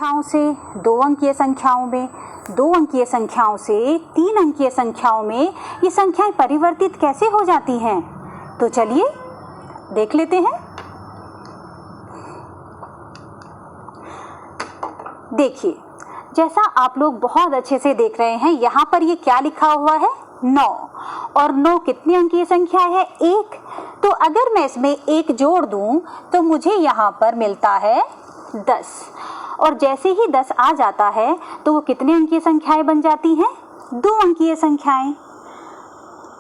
संख्याओं से 2 अंकीय संख्याओं में, 2 अंकीय संख्याओं से 3 अंकीय संख्याओं में ये संख्याएं परिवर्तित कैसे हो जाती हैं, तो चलिए देख लेते हैं। देखिए, जैसा आप लोग बहुत अच्छे से देख रहे हैं, यहाँ पर ये क्या लिखा हुआ है, 9। और 9 कितनी अंकीय संख्या है, 1। तो अगर मैं इसमें 1 जोड़ दूं तो मुझे यहाँ पर मिलता है 10। और जैसे ही 10 आ जाता है तो वो कितने अंकीय संख्याएं बन जाती हैं, 2 अंकीय संख्याएं।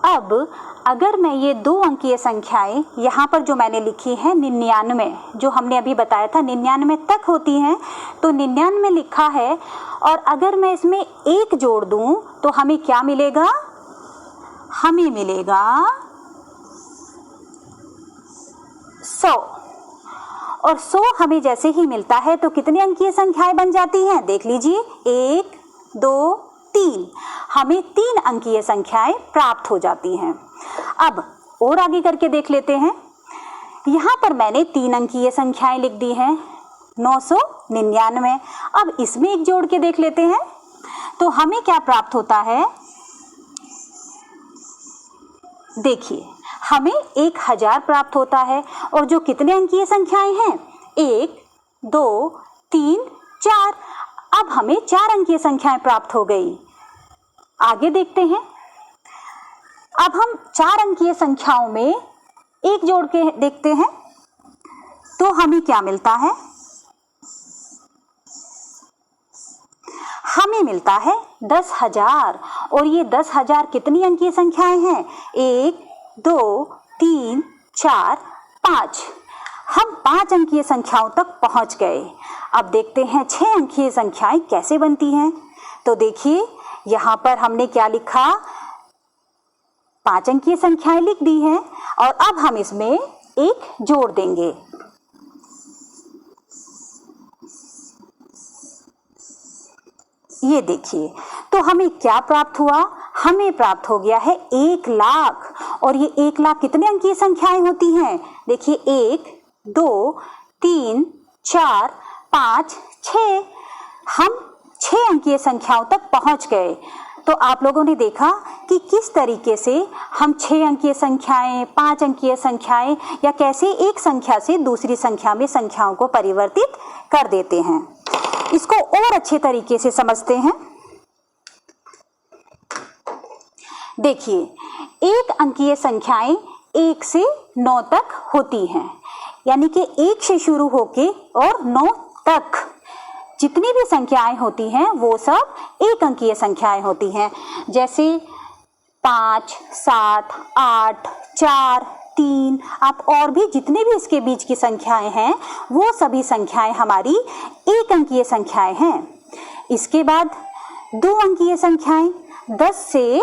अब अगर मैं ये 2 अंकीय संख्याएं यहाँ पर जो मैंने लिखी है 99, जो हमने अभी बताया था 99 तक होती हैं, तो 99 लिखा है। और अगर मैं इसमें 1 जोड़ दूं तो हमें क्या मिलेगा, हमें मिलेगा 100। और 100 हमें जैसे ही मिलता है तो कितनी अंकीय संख्याएं बन जाती हैं, देख लीजिए, 1, 2, 3। हमें 3 अंकीय संख्याएं प्राप्त हो जाती हैं। अब और आगे करके देख लेते हैं। यहाँ पर मैंने 3 अंकीय संख्याएं लिख दी हैं, 999। अब इसमें 1 जोड़ के देख लेते हैं तो हमें क्या प्राप्त होता है, देखिए, हमें 1000 प्राप्त होता है। और जो कितने अंकीय संख्याएं हैं, 1, 2, 3, 4। अब हमें 4 अंकीय संख्याएं प्राप्त हो गई। आगे देखते हैं। अब हम 4 अंकीय संख्याओं में 1 जोड़ के देखते हैं तो हमें क्या मिलता है, हमें मिलता है 10,000। और ये 10,000 कितनी अंकीय संख्याएं हैं, 1, 2, 3, 4, 5। हम 5 अंकीय संख्याओं तक पहुंच गए। अब देखते हैं 6 अंकीय संख्याएं कैसे बनती हैं। तो देखिए, यहाँ पर हमने क्या लिखा, 5 अंकीय संख्याएं लिख दी हैं और अब हम इसमें 1 जोड़ देंगे। ये देखिए, तो हमें क्या प्राप्त हुआ, हमें प्राप्त हो गया है 1 लाख। और ये 1 लाख कितने अंकीय संख्याएं होती हैं, देखिए, 1, 2, 3, 4, 5, 6। हम 6 अंकीय संख्याओं तक पहुंच गए। तो आप लोगों ने देखा कि किस तरीके से हम 6 अंकीय संख्याएं, 5 अंकीय संख्याएं या कैसे एक संख्या से दूसरी संख्या में संख्याओं को परिवर्तित कर देते हैं। इसको और अच्छे तरीके से समझते हैं। देखिए, 1 अंकीय संख्याएं 1 से 9 तक होती हैं, यानी कि 1 से शुरू होके और 9 तक जितनी भी संख्याएं होती हैं वो सब 1 अंकीय संख्याएं होती हैं। जैसे 5, 7, 8, 4, 3, आप और भी जितने भी इसके बीच की संख्याएं हैं वो सभी संख्याएं हमारी 1 अंकीय संख्याएं हैं। इसके बाद 2 अंकीय संख्याएं 10 से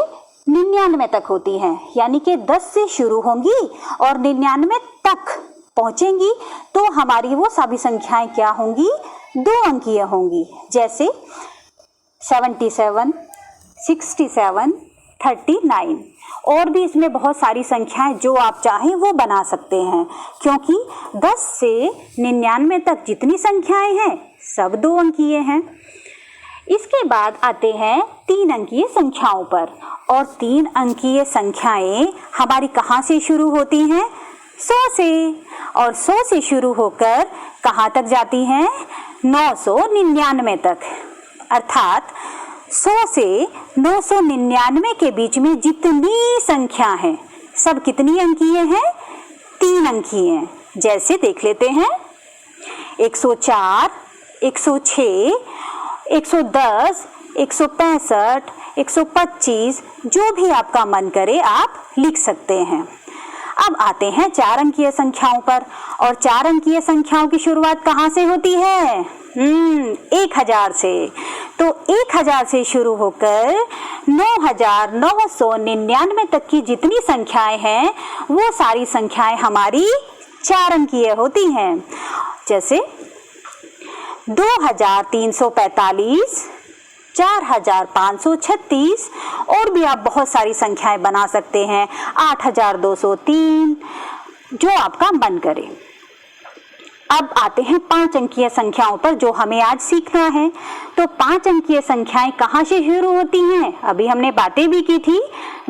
99 तक होती हैं, यानी कि 10 से शुरू होंगी और 99 तक पहुंचेंगी तो हमारी वो सभी संख्याएं क्या होंगी, 2 अंकीय होंगी। जैसे 77, 67, 39। और भी इसमें बहुत सारी संख्याएं जो आप चाहें वो बना सकते हैं, क्योंकि 10 से 99 तक जितनी संख्याएं हैं सब 2 अंकीय हैं। इसके बाद आते हैं 3 अंकीय संख्याओं पर। और 3 अंकीय संख्याएं हमारी कहाँ से शुरू होती हैं, 100 से। और 100 से शुरू होकर कहाँ तक जाती हैं, 999 तक। अर्थात 100 से 999 के बीच में जितनी संख्या है सब कितनी अंकीय हैं, 3 अंकीय हैं। जैसे देख लेते हैं, 104, 106, 110, 165, 125, जो भी आपका मन करे आप लिख सकते हैं। अब आते हैं 4 अंकीय संख्याओं पर। और 4 अंकीय संख्याओं की शुरुआत कहाँ से होती है, 1000 से। तो 1000 से शुरू होकर 9999 तक की जितनी संख्याएं हैं वो सारी संख्याएं हमारी 4 अंकीय होती हैं। जैसे 2345, 4536, और भी आप बहुत सारी संख्याएं बना सकते हैं, 8203, जो आपका मन करे। अब आते हैं 5 अंकीय संख्याओं पर जो हमें आज सीखना है। तो 5 अंकीय संख्याएं कहाँ से शुरू होती हैं? अभी हमने बातें भी की थी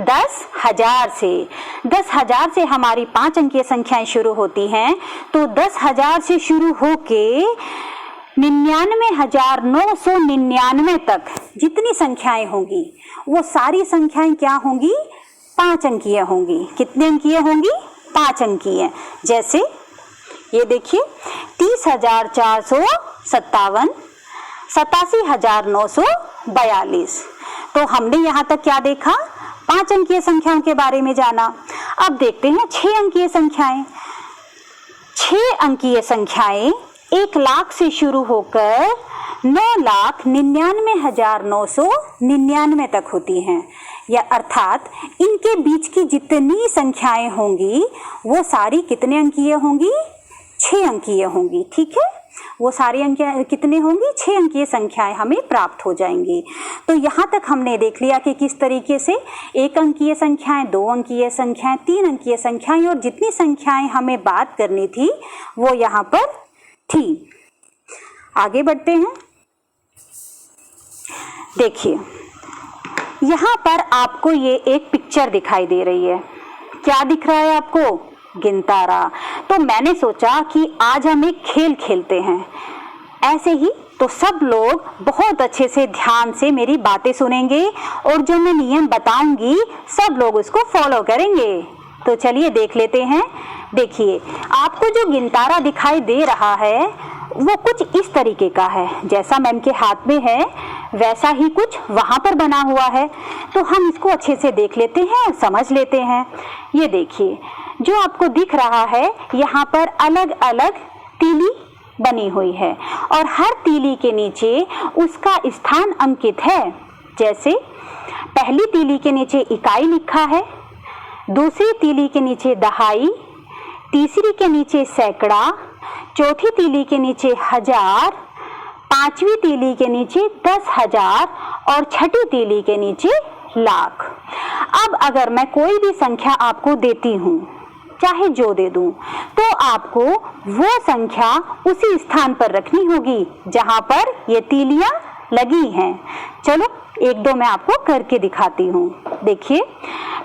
10,000 से। 10,000 से हमारी 5 अंकीय संख्याएं शुरू होती हैं। तो 10,000 से शुरू होके 99,999 तक जितनी संख्याएं होंगी वो सारी संख्याएं क्या होंगी? 5 अंकीय होंगी। कितने अंकीय होंगी? 5 अंकीय। जैसे ये देखिए 30,457, 87,942। तो हमने यहाँ तक क्या देखा? 5 अंकीय संख्याओं के बारे में जाना। अब देखते हैं 6 अंकीय संख्याएं। 6 अंकीय संख्याएं 1 लाख से शुरू होकर 9,99,999 तक होती हैं। या अर्थात इनके बीच की जितनी संख्याएं होंगी वो सारी कितने अंकीय होंगी? 6 अंकीय होंगी। ठीक है, वो सारी अंकीय कितने होंगी? 6 अंकीय संख्याएं हमें प्राप्त हो जाएंगी। तो यहाँ तक हमने देख लिया कि किस तरीके से 1 अंकीय संख्याएं, 2 अंकीय संख्याएं, 3 अंकीय संख्याएं और जितनी संख्याएं हमें बात करनी थी वो यहाँ पर थी। आगे बढ़ते हैं। देखिए यहाँ पर आपको ये एक पिक्चर दिखाई दे रही है। क्या दिख रहा है आपको? गिनतारा। तो मैंने सोचा कि आज हम एक खेल खेलते हैं। ऐसे ही तो सब लोग बहुत अच्छे से ध्यान से मेरी बातें सुनेंगे और जो मैं नियम बताऊंगी सब लोग उसको फॉलो करेंगे। तो चलिए देख लेते हैं। देखिए आपको जो गिनतारा दिखाई दे रहा है वो कुछ इस तरीके का है। जैसा मैम के हाथ में है वैसा ही कुछ वहां पर बना हुआ है। तो हम इसको अच्छे से देख लेते हैं और समझ लेते हैं। ये देखिए जो आपको दिख रहा है यहाँ पर अलग अलग तीली बनी हुई है और हर तीली के नीचे उसका स्थान अंकित है। जैसे पहली तीली के नीचे इकाई लिखा है, दूसरी तीली के नीचे दहाई, तीसरी के नीचे सैकड़ा, चौथी तीली के नीचे 1000, पांचवी तीली के नीचे 10,000 और छठी तीली के नीचे लाख। अब अगर मैं कोई भी संख्या आपको देती हूँ, चाहे जो दे दूं, तो आपको वो संख्या उसी स्थान पर रखनी होगी जहां पर ये तीलियां लगी हैं। चलो एक दो मैं आपको करके दिखाती हूँ। देखिए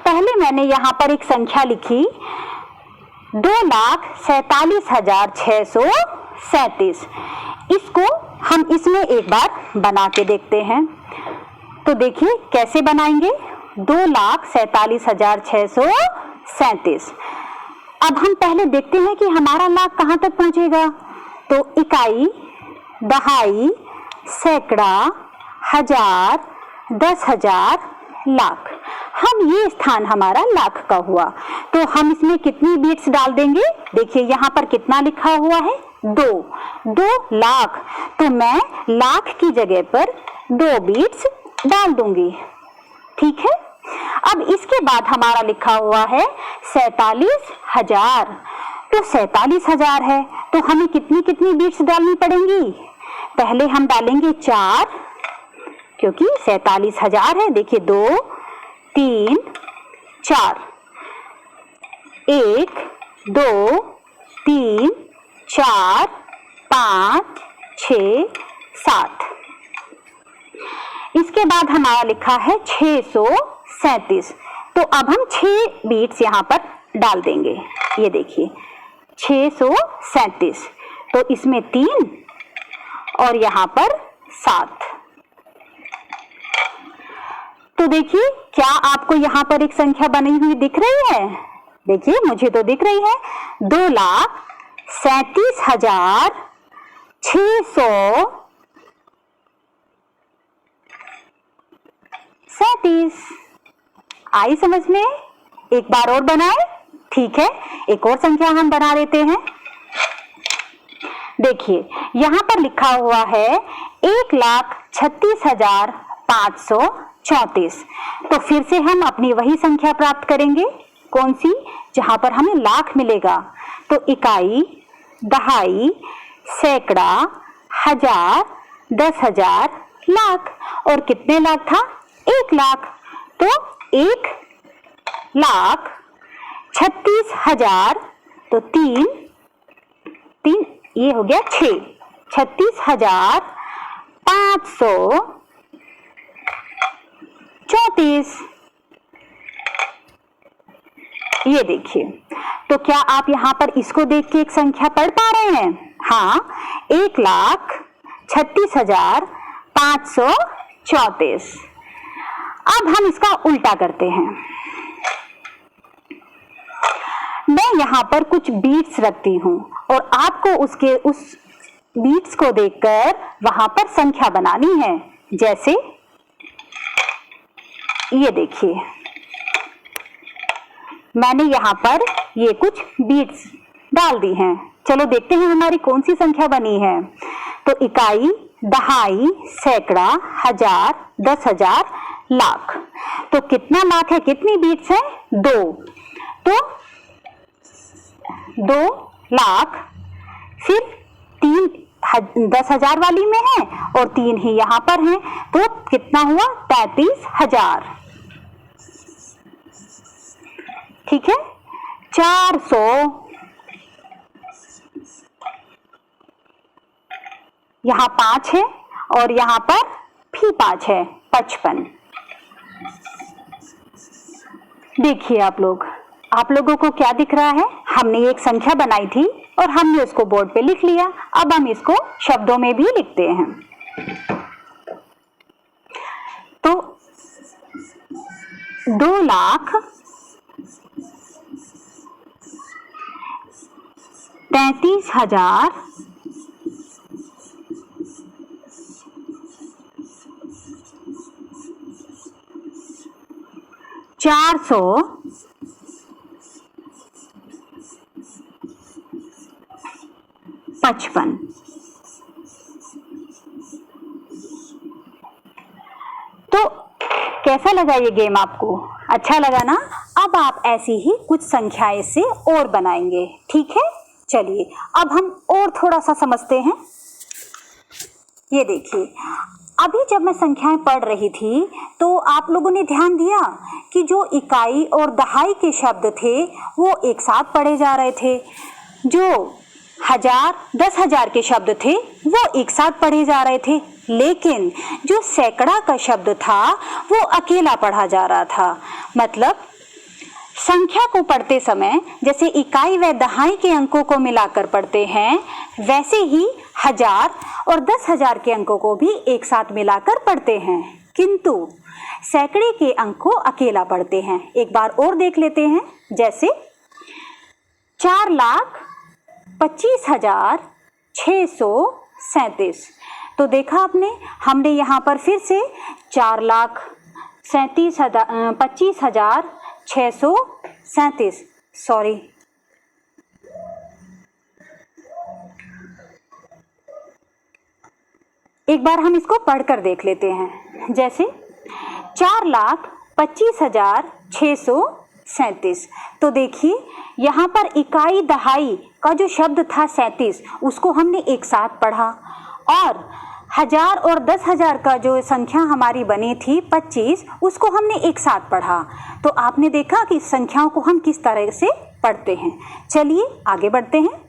पहले मैंने यहाँ पर एक संख्या लिखी 2,47,637। इसको हम इसमें एक बार बना के देखते हैं। तो देखिए कैसे बनाएंगे। 2,47,637। अब हम पहले देखते हैं कि हमारा लाख कहाँ तक पहुंचेगा। तो इकाई, दहाई, सैकड़ा, 1000, 10,000, लाख। हम ये स्थान हमारा लाख का हुआ। तो हम इसमें कितनी बीट्स डाल देंगे? देखिए यहाँ पर कितना लिखा हुआ है? 2 लाख। तो मैं लाख की जगह पर 2 बीट्स डाल दूंगी। ठीक है। अब इसके बाद हमारा लिखा हुआ है 47,000। तो 47,000 है तो हमें कितनी कितनी बीट्स डालनी पड़ेंगी? पहले हम डालेंगे 4 क्योंकि 47,000 है। देखिए 2, 3, 4, 1, 2, 3, 4, 5, 6, 7। इसके बाद हमारा लिखा है 637। तो अब हम 6 बीट्स यहाँ पर डाल देंगे। ये देखिए 637। तो इसमें 3 और यहाँ पर 7। तो देखिए क्या आपको यहाँ पर एक संख्या बनी हुई दिख रही है? देखिए मुझे तो दिख रही है 2,37,637। आई समझ में? एक बार और बनाए। ठीक है, एक और संख्या हम बना लेते हैं। देखिए यहाँ पर लिखा हुआ है 1,36,534। तो फिर से हम अपनी वही संख्या प्राप्त करेंगे। कौन सी? जहां पर हमें लाख मिलेगा। तो इकाई, दहाई, सैकड़ा, 1000, 10,000, लाख। और कितने लाख था? 1 लाख। तो 1,36,000। तो 3 ये हो गया 6, 36,534। ये देखिए, तो क्या आप यहाँ पर इसको देख के एक संख्या पढ़ पा रहे हैं? हाँ, 1,36,534। अब हम इसका उल्टा करते हैं। मैं यहाँ पर कुछ बीट्स रखती हूँ और आपको उस बीट्स को देखकर वहां पर संख्या बनानी है। जैसे ये देखिए, मैंने यहाँ पर ये कुछ बीट्स डाल दी हैं। चलो देखते हैं हमारी कौन सी संख्या बनी है। तो इकाई, दहाई, सैकड़ा, हजार, 10,000, लाख। तो कितना लाख है, कितनी बीट्स है? 2। तो 2 लाख, फिर 3 10,000 वाली में है और 3 ही यहाँ पर है, तो कितना हुआ? 33,000। ठीक है। 400, यहाँ 5 है और यहाँ पर भी 5 है, 55। देखिए आप लोगों को क्या दिख रहा है? हमने एक संख्या बनाई थी और हमने उसको बोर्ड पे लिख लिया। अब हम इसको शब्दों में भी लिखते हैं। तो 2,33,000 455। तो कैसा लगा ये गेम आपको? अच्छा लगा ना? अब आप ऐसी ही कुछ संख्याएं से और बनाएंगे। ठीक है, चलिए अब हम और थोड़ा सा समझते हैं। ये देखिए, अभी जब मैं संख्याएं पढ़ रही थी तो आप लोगों ने ध्यान दिया कि जो इकाई और दहाई के शब्द थे वो एक साथ पढ़े जा रहे थे। जो 1000, 10,000 के शब्द थे वो एक साथ पढ़े जा रहे थे, लेकिन जो सैकड़ा का शब्द था वो अकेला पढ़ा जा रहा था। मतलब संख्या को पढ़ते समय जैसे इकाई व दहाई के अंकों को मिलाकर पढ़ते हैं, वैसे ही 1000 और 10,000 के अंकों को भी एक साथ मिलाकर पढ़ते हैं, किंतु सैकड़े के अंक को अकेला पढ़ते हैं। एक बार और देख लेते हैं। जैसे 4,25,637। तो देखा आपने, हमने यहाँ पर फिर से 4,25,637, सॉरी, एक बार हम इसको पढ़कर देख लेते हैं। जैसे 4,25,637। तो देखिए यहाँ पर इकाई दहाई का जो शब्द था 37, उसको हमने एक साथ पढ़ा, और 1000 और 10,000 का जो संख्या हमारी बनी थी 25, उसको हमने एक साथ पढ़ा। तो आपने देखा कि संख्याओं को हम किस तरह से पढ़ते हैं। चलिए आगे बढ़ते हैं।